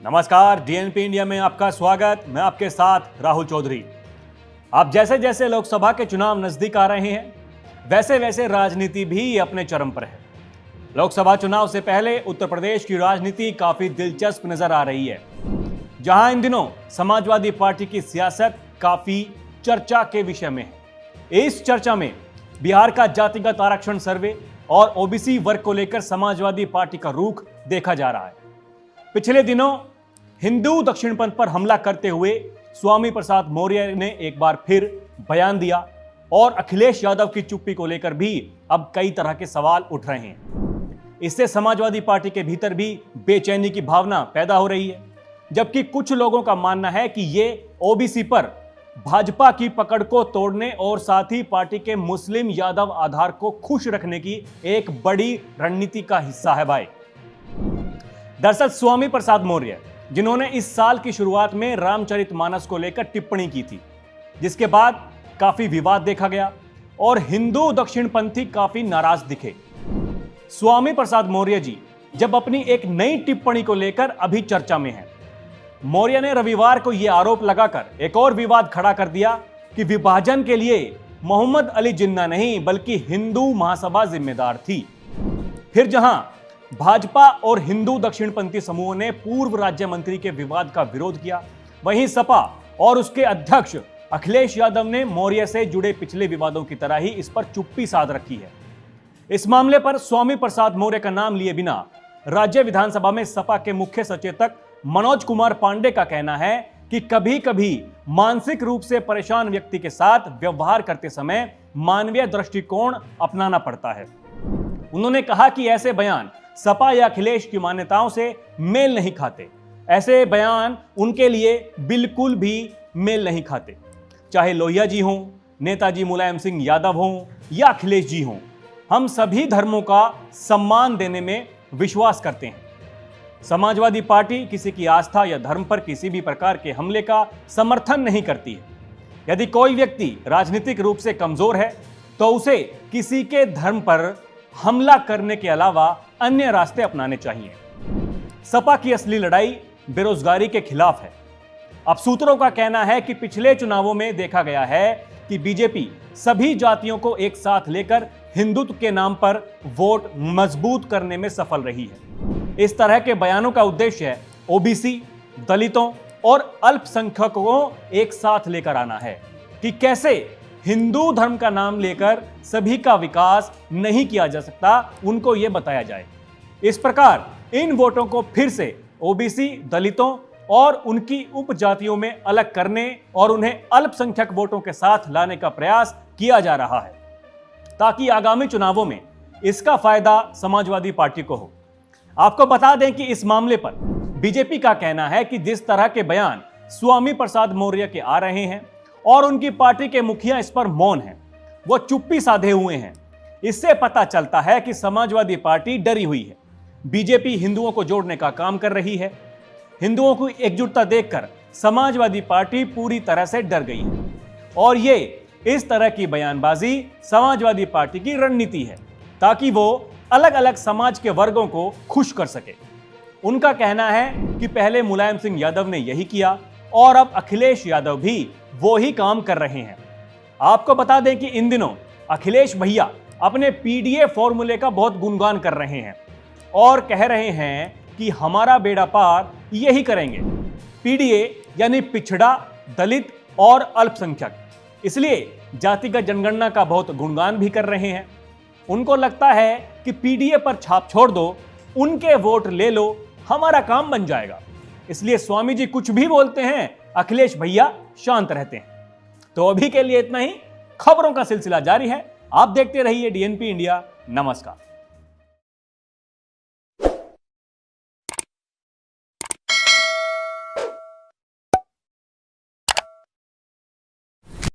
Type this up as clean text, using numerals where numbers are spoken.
नमस्कार, DNP India में आपका स्वागत। मैं आपके साथ राहुल चौधरी। अब जैसे जैसे लोकसभा के चुनाव नजदीक आ रहे हैं, वैसे वैसे राजनीति भी अपने चरम पर है। लोकसभा चुनाव से पहले उत्तर प्रदेश की राजनीति काफी दिलचस्प नजर आ रही है, जहां इन दिनों समाजवादी पार्टी की सियासत काफी चर्चा के विषय में है। इस चर्चा में बिहार का जातिगत आरक्षण सर्वे और ओबीसी वर्ग को लेकर समाजवादी पार्टी का रुख देखा जा रहा है। पिछले दिनों हिंदू दक्षिणपंथ पर हमला करते हुए स्वामी प्रसाद मौर्य ने एक बार फिर बयान दिया और अखिलेश यादव की चुप्पी को लेकर भी अब कई तरह के सवाल उठ रहे हैं। इससे समाजवादी पार्टी के भीतर भी बेचैनी की भावना पैदा हो रही है, जबकि कुछ लोगों का मानना है कि ये ओबीसी पर भाजपा की पकड़ को तोड़ने और साथ ही पार्टी के मुस्लिम यादव आधार को खुश रखने की एक बड़ी रणनीति का हिस्सा है भाई। दरअसल स्वामी प्रसाद मौर्य, जिन्होंने इस साल की शुरुआत में रामचरितमानस को लेकर टिप्पणी की थी, जिसके बाद काफी विवाद देखा गया और हिंदू दक्षिणपंथी काफी नाराज दिखे। स्वामी प्रसाद मौर्य जी जब अपनी एक नई टिप्पणी को लेकर अभी चर्चा में हैं, मौर्य ने रविवार को यह आरोप लगाकर एक और विवाद खड़ा कर दिया कि विभाजन के लिए मोहम्मद अली जिन्ना नहीं बल्कि हिंदू महासभा जिम्मेदार थी। फिर जहां भाजपा और हिंदू दक्षिणपंथी समूहों ने पूर्व राज्य मंत्री के विवाद का विरोध किया, वहीं सपा और उसके अध्यक्ष अखिलेश यादव ने मौर्य से जुड़े पिछले विवादों की तरह ही इस पर चुप्पी साध रखी है। इस मामले पर स्वामी प्रसाद मौर्य का नाम लिए बिना राज्य विधानसभा में सपा के मुख्य सचेतक मनोज कुमार पांडे का कहना है कि कभी कभी मानसिक रूप से परेशान व्यक्ति के साथ व्यवहार करते समय मानवीय दृष्टिकोण अपनाना पड़ता है। उन्होंने कहा कि ऐसे बयान सपा या अखिलेश की मान्यताओं से मेल नहीं खाते। ऐसे बयान उनके लिए बिल्कुल भी मेल नहीं खाते, चाहे लोहिया जी हों, नेताजी मुलायम सिंह यादव हों या अखिलेश जी हों। हम सभी धर्मों का सम्मान देने में विश्वास करते हैं। समाजवादी पार्टी किसी की आस्था या धर्म पर किसी भी प्रकार के हमले का समर्थन नहीं करती है। यदि कोई व्यक्ति राजनीतिक रूप से कमजोर है तो उसे किसी के धर्म पर हमला करने के अलावा अन्य रास्ते अपनाने चाहिए। सपा की असली लड़ाई बेरोजगारी के खिलाफ है। अब सूत्रों का कहना है कि पिछले चुनावों में देखा गया है कि बीजेपी सभी जातियों को एक साथ लेकर हिंदुत्व के नाम पर वोट मजबूत करने में सफल रही है। इस तरह के बयानों का उद्देश्य है ओबीसी, दलितों और अल्पसंख्यकों को एक साथ लेकर आना है कि कैसे हिंदू धर्म का नाम लेकर सभी का विकास नहीं किया जा सकता, उनको यह बताया जाए। इस प्रकार इन वोटों को फिर से ओबीसी, दलितों और उनकी उपजातियों में अलग करने और उन्हें अल्पसंख्यक वोटों के साथ लाने का प्रयास किया जा रहा है, ताकि आगामी चुनावों में इसका फायदा समाजवादी पार्टी को हो। आपको बता दें कि इस मामले पर बीजेपी का कहना है कि जिस तरह के बयान स्वामी प्रसाद मौर्य के आ रहे हैं और उनकी पार्टी के मुखिया इस पर मौन हैं, वो चुप्पी साधे हुए हैं, इससे पता चलता है कि समाजवादी पार्टी डरी हुई है। बीजेपी हिंदुओं को जोड़ने का काम कर रही है। हिंदुओं की एकजुटता देखकर समाजवादी पार्टी पूरी तरह से डर गई है और ये इस तरह की बयानबाजी समाजवादी पार्टी की रणनीति है, ताकि वो अलग अलग समाज के वर्गों को खुश कर सके। उनका कहना है कि पहले मुलायम सिंह यादव ने यही किया और अब अखिलेश यादव भी वो ही काम कर रहे हैं। आपको बता दें कि इन दिनों अखिलेश भैया अपने पीडीए फॉर्मूले का बहुत गुणगान कर रहे हैं और कह रहे हैं कि हमारा बेड़ा पार यही करेंगे। पीडीए यानी पिछड़ा, दलित और अल्पसंख्यक, इसलिए जातिगत जनगणना का बहुत गुणगान भी कर रहे हैं। उनको लगता है कि पीडीए पर छाप छोड़ दो, उनके वोट ले लो, हमारा काम बन जाएगा। इसलिए स्वामी जी कुछ भी बोलते हैं, अखिलेश भैया शांत रहते हैं। तो अभी के लिए इतना ही। खबरों का सिलसिला जारी है। आप देखते रहिए डीएनपी इंडिया। नमस्कार।